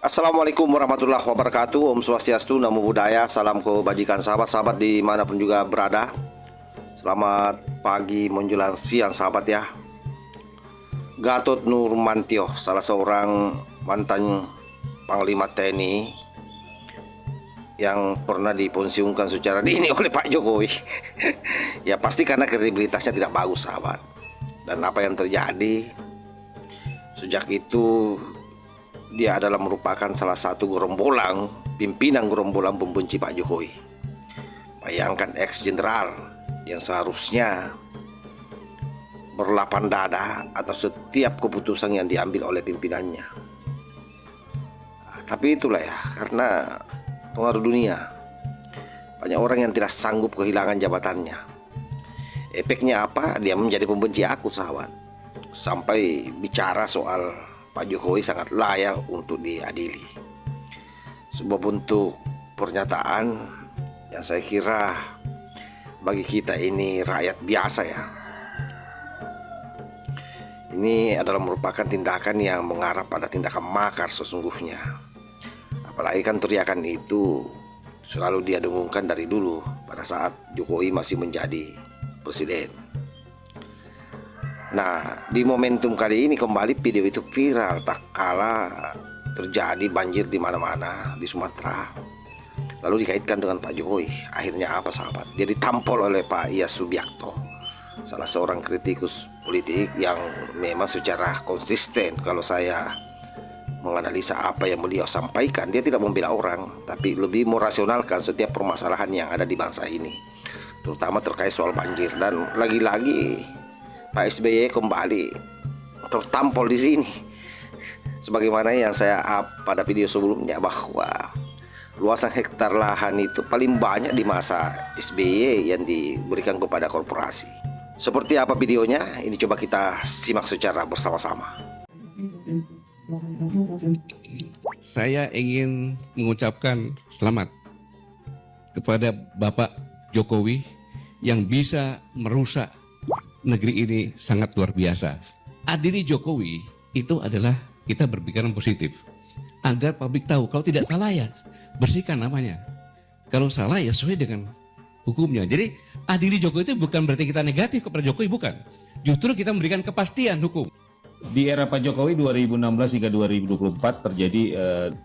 Assalamualaikum warahmatullahi wabarakatuh. Om Swastiastu, Namo Buddhaya, salam kebajikan sahabat-sahabat dimanapun juga berada. Selamat pagi menjelang siang sahabat ya. Gatot Nurmantio, salah seorang mantan Panglima TNI yang pernah dipensiunkan secara dini oleh Pak Jokowi. Ya pasti karena kredibilitasnya tidak bagus sahabat. Dan apa yang terjadi sejak itu, dia adalah merupakan salah satu pimpinan gerombolan pembenci Pak Jokowi. Bayangkan ex-jenderal yang seharusnya berlapang dada atas setiap keputusan yang diambil oleh pimpinannya. Tapi itulah ya, karena pengaruh dunia, banyak orang yang tidak sanggup kehilangan jabatannya. Efeknya apa? Dia menjadi pembenci aku sahabat. Sampai bicara soal Pak Jokowi sangat layak untuk diadili. Sebuah bentuk pernyataan yang saya kira bagi kita ini rakyat biasa ya, ini adalah merupakan tindakan yang mengarah pada tindakan makar sesungguhnya. Apalagi kan teriakan itu selalu dia dengungkan dari dulu pada saat Jokowi masih menjadi presiden. Nah, di momentum kali ini kembali video itu viral tak kala terjadi banjir di mana-mana di Sumatera. Lalu dikaitkan dengan Pak Jokowi. Akhirnya apa sahabat? Dia ditampol oleh Pak Iyas Subiakto, salah seorang kritikus politik yang memang secara konsisten, kalau saya menganalisa apa yang beliau sampaikan, dia tidak membela orang, tapi lebih merasionalkan setiap permasalahan yang ada di bangsa ini, terutama terkait soal banjir. Dan lagi-lagi Pak SBY kembali tertampol di sini. Sebagaimana yang saya up pada video sebelumnya, bahwa luasan hektar lahan itu paling banyak di masa SBY yang diberikan kepada korporasi. Seperti apa videonya? Ini coba kita simak secara bersama-sama. Saya ingin mengucapkan selamat kepada Bapak Jokowi yang bisa merusak negeri ini sangat luar biasa. Adili Jokowi itu adalah kita berpikiran positif agar publik tahu kalau tidak salah ya bersihkan namanya, kalau salah ya sesuai dengan hukumnya. Jadi adili Jokowi itu bukan berarti kita negatif kepada Jokowi, bukan. Justru kita memberikan kepastian hukum. Di era Pak Jokowi 2016 hingga 2024 terjadi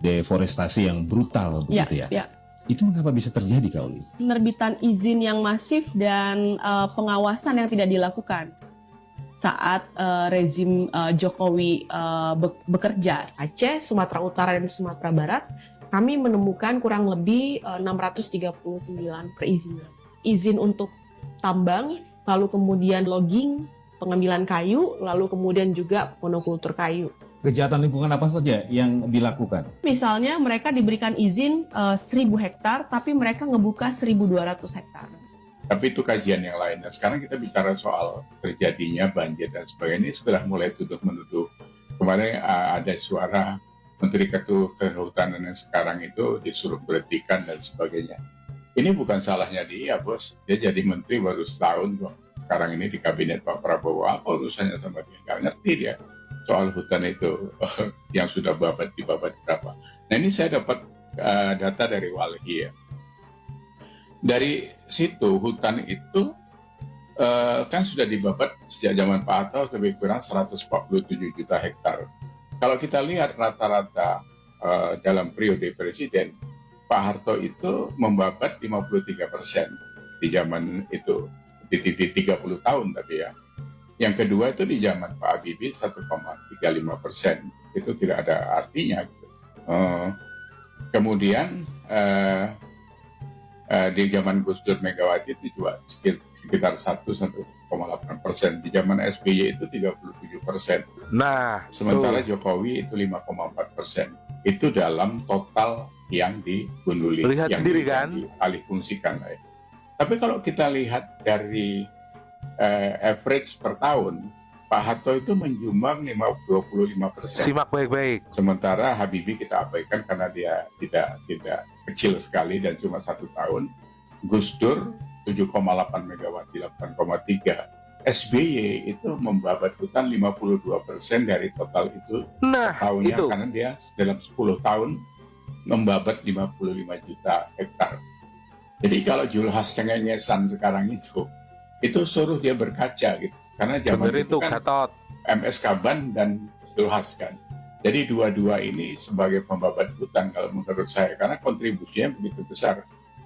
deforestasi yang brutal begitu ya. Ya. Itu mengapa bisa terjadi, Kak Oli? Penerbitan izin yang masif dan pengawasan yang tidak dilakukan saat rezim Jokowi bekerja. Aceh, Sumatera Utara, dan Sumatera Barat, kami menemukan kurang lebih 639 perizinan. Izin untuk tambang, lalu kemudian logging, pengambilan kayu, lalu kemudian juga monokultur kayu. Kejahatan lingkungan apa saja yang dilakukan? Misalnya mereka diberikan izin 1.000 hektar, tapi mereka ngebuka 1.200 hektar. Tapi itu kajian yang lain. Nah, sekarang kita bicara soal terjadinya banjir dan sebagainya. Ini sudah mulai tuduh-menuduh. Kemarin ada suara Menteri Kehutanan yang sekarang itu disuruh berhentikan dan sebagainya. Ini bukan salahnya dia, bos. Dia jadi menteri baru setahun kok. Sekarang ini di kabinet Pak Prabowo, apa urusannya sama dia? Nggak ngerti dia soal hutan itu yang sudah di babat berapa. Nah, ini saya dapat data dari Walhi ya. Dari situ hutan itu kan sudah dibabat sejak zaman Pak Harto lebih kurang 147 juta hektar. Kalau kita lihat rata-rata dalam periode presiden, Pak Harto itu membabat 53% di zaman itu, di 30 tahun tapi ya. Yang kedua itu di zaman Pak Habibie 1,35%, itu tidak ada artinya. Kemudian di zaman Gus Dur Megawati itu juga sekitar 1,8%. Di zaman SBY itu 37%. Nah, sementara Jokowi itu 5,4%. Itu dalam total yang digunduli. Lihat yang sendiri kan? Alih fungsikan. Tapi kalau kita lihat dari average per tahun, Pak Harto itu menjumbang 25%. Simak baik-baik. Sementara Habibie kita abaikan karena dia tidak kecil sekali dan cuma 1 tahun. Gus Dur 7,8 megawati, 8,3. SBY itu membabat hutan 52% dari total itu Nah, tahunnya, itu. karena dia dalam 10 tahun membabat 55 juta hektar. Jadi kalau Julhas cengengesan sekarang itu suruh dia berkaca gitu. Karena zaman Bener itu itu, kan Gatot. MS Kaban dan Julhas kan. Jadi dua-dua ini sebagai pembabat hutan kalau menurut saya, karena kontribusinya begitu besar.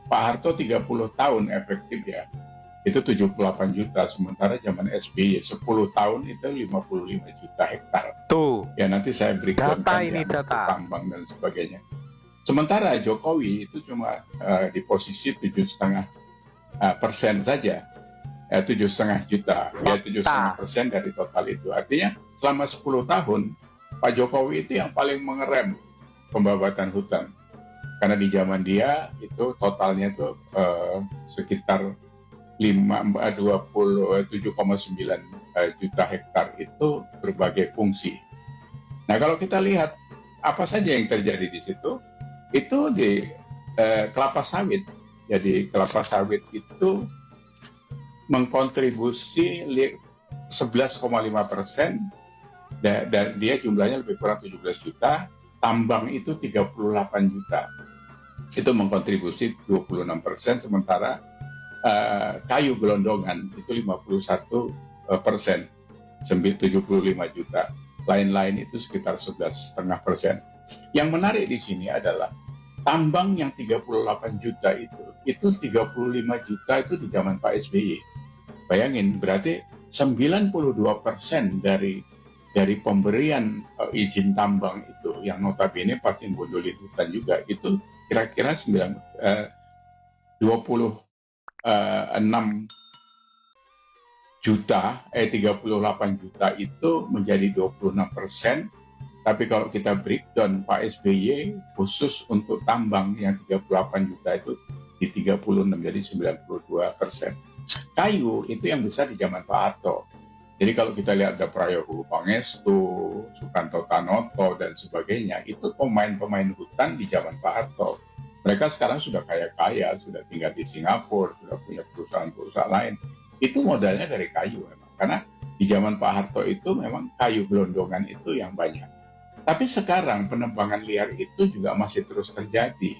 Pak Harto 30 tahun efektif ya, itu 78 juta, sementara zaman SBY 10 tahun itu 55 juta hektar. Tuh, Ya nanti saya berikan data ini data. tambang dan sebagainya. Sementara Jokowi itu cuma di posisi 7,5% saja, 7,5 juta, ya 7,5% dari total itu. Artinya selama 10 tahun Pak Jokowi itu yang paling mengerem pembabatan hutan, karena di zaman dia itu totalnya tuh sekitar 27,9 juta hektar itu berbagai fungsi. Nah kalau kita lihat apa saja yang terjadi di situ, itu di kelapa sawit. Jadi kelapa sawit itu mengkontribusi 11,5%, dan dia jumlahnya lebih kurang 17 juta. Tambang itu 38 juta, itu mengkontribusi 26%, sementara kayu gelondongan itu 51%, 75 juta. Lain-lain itu sekitar 11,5%. Yang menarik di sini adalah tambang yang 38 juta itu 35 juta itu di zaman Pak SBY. Bayangin, berarti 92% dari pemberian izin tambang itu, yang notabene pasti bodolin hutan juga, itu kira-kira 26 juta, 38 juta itu menjadi 26%. Tapi kalau kita breakdown Pak SBY khusus untuk tambang yang 38 juta itu di 36, jadi 92%. Kayu itu yang besar di zaman Pak Harto. Jadi kalau kita lihat ada Prayogo Pangestu, Sukanto Tanoto dan sebagainya, itu pemain-pemain hutan di zaman Pak Harto. Mereka sekarang sudah kaya-kaya, sudah tinggal di Singapura, sudah punya perusahaan-perusahaan lain. Itu modalnya dari kayu memang. Karena di zaman Pak Harto itu memang kayu gelondongan itu yang banyak. Tapi sekarang penebangan liar itu juga masih terus terjadi.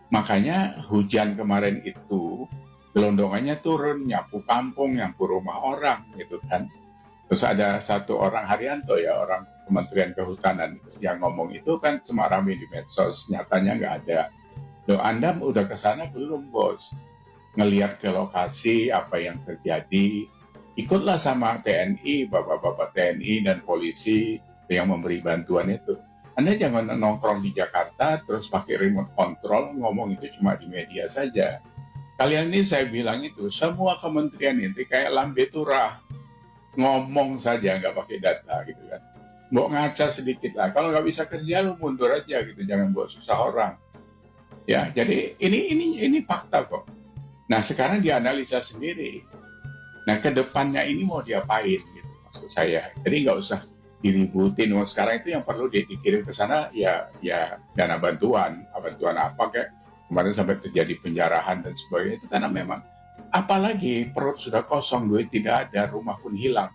Makanya hujan kemarin itu gelondongannya turun, nyapu kampung, nyapu rumah orang gitu kan. Terus ada satu orang, Haryanto ya, orang Kementerian Kehutanan yang ngomong itu kan cuma ramai di medsos, nyatanya nggak ada. Loh, Anda udah ke sana belum, Bos? Ngelihat ke lokasi apa yang terjadi, ikutlah sama TNI, bapak-bapak TNI dan polisi yang memberi bantuan itu. Anda jangan nongkrong di Jakarta terus pakai remote control ngomong itu cuma di media saja. Kalian ini saya bilang itu semua kementerian ini kayak lambe turah, ngomong saja nggak pakai data gitu kan. Mbok ngaca sedikit lah. Kalau nggak bisa kerja lu mundur aja gitu, jangan buat susah orang. Ya, jadi ini fakta kok. Nah sekarang dianalisa sendiri. Nah kedepannya ini mau diapain gitu maksud saya. Jadi nggak usah diributin. Sekarang itu yang perlu dikirim ke sana ya dana bantuan apa kayak kemarin sampai terjadi penjarahan dan sebagainya, itu karena memang apalagi perut sudah kosong, duit tidak ada, rumah pun hilang.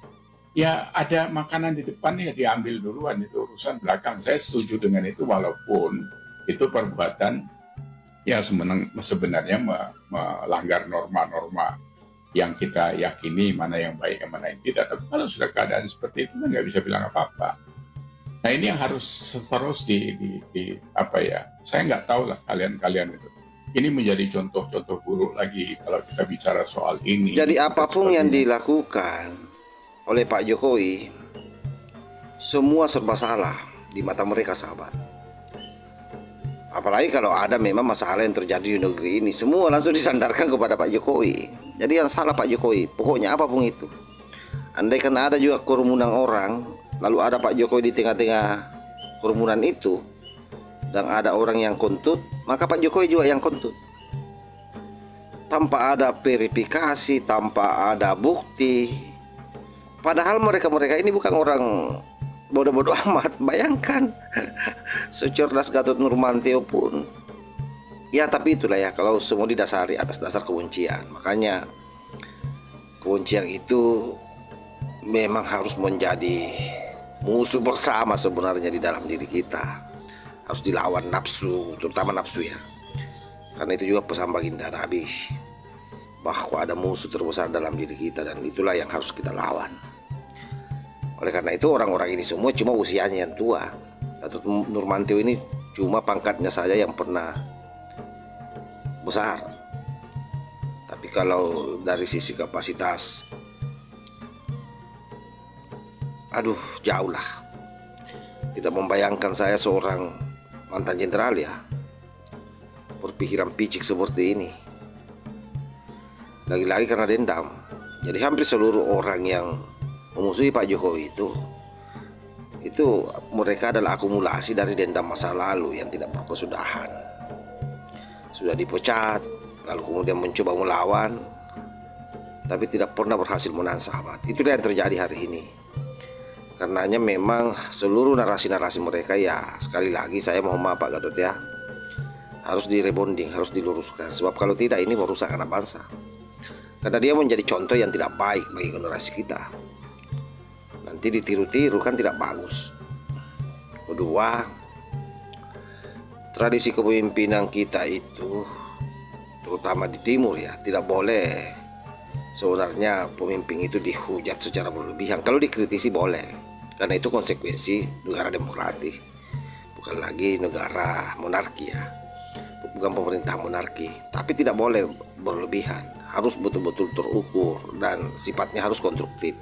Ya ada makanan di depan ya diambil duluan, itu urusan belakang. Saya setuju dengan itu walaupun itu perbuatan ya sebenarnya melanggar norma-norma yang kita yakini mana yang baik, yang mana yang tidak. Tapi kalau sudah keadaan seperti itu kan nggak bisa bilang apa-apa. Nah ini yang harus terus apa ya? Saya nggak tahu lah kalian itu. Ini menjadi contoh-contoh buruk lagi kalau kita bicara soal ini. Jadi apapun yang dilakukan oleh Pak Jokowi, semua serba salah di mata mereka, sahabat. Apalagi kalau ada memang masalah yang terjadi di negeri ini, semua langsung disandarkan kepada Pak Jokowi. Jadi yang salah Pak Jokowi, pokoknya apapun itu. Andai kan ada juga kerumunan orang, lalu ada Pak Jokowi di tengah-tengah kerumunan itu, dan ada orang yang kontut, maka Pak Jokowi juga yang kontut. Tanpa ada verifikasi, tanpa ada bukti. Padahal mereka-mereka ini bukan orang bodoh-bodoh amat. Bayangkan secerdas Gatot Nurmantio pun. Ya tapi itulah ya, kalau semua didasari atas dasar kebencian. Makanya kebencian itu memang harus menjadi musuh bersama sebenarnya di dalam diri kita. Harus dilawan nafsu, terutama nafsu ya. Karena itu juga pesan baginda Nabi, bahwa ada musuh terbesar dalam diri kita, dan itulah yang harus kita lawan. Oleh karena itu orang-orang ini semua cuma usianya yang tua. Gatot Nurmantio ini cuma pangkatnya saja yang pernah besar. Tapi kalau dari sisi kapasitas, aduh jauh lah. Tidak membayangkan saya seorang mantan jenderal ya berpikiran picik seperti ini. Lagi-lagi karena dendam. Jadi hampir seluruh orang yang memusuhi Pak Jokowi itu mereka adalah akumulasi dari dendam masa lalu yang tidak berkesudahan. Sudah dipecat, lalu kemudian mencoba melawan, tapi tidak pernah berhasil menahan sahabat. Itulah yang terjadi hari ini. Karenanya memang seluruh narasi-narasi mereka ya, sekali lagi saya mohon maaf Pak Gatot ya, harus direbonding, harus diluruskan. Sebab kalau tidak ini merusak anak bangsa. Karena dia menjadi contoh yang tidak baik bagi generasi kita. Nanti ditiru-tiru kan tidak bagus. Kedua, tradisi kepemimpinan kita itu terutama di timur ya, tidak boleh sebenarnya pemimpin itu dihujat secara berlebihan. Kalau dikritisi boleh, karena itu konsekuensi negara demokratis, bukan lagi negara monarki ya, bukan pemerintah monarki. Tapi tidak boleh berlebihan, harus betul-betul terukur dan sifatnya harus konstruktif.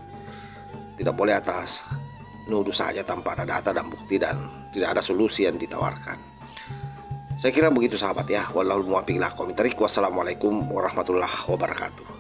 Tidak boleh atas nuduh saja tanpa ada data dan bukti dan tidak ada solusi yang ditawarkan. Saya kira begitu sahabat ya. Wallahul muwaffiq ila aqwamit thoriq. Wassalamualaikum warahmatullahi wabarakatuh.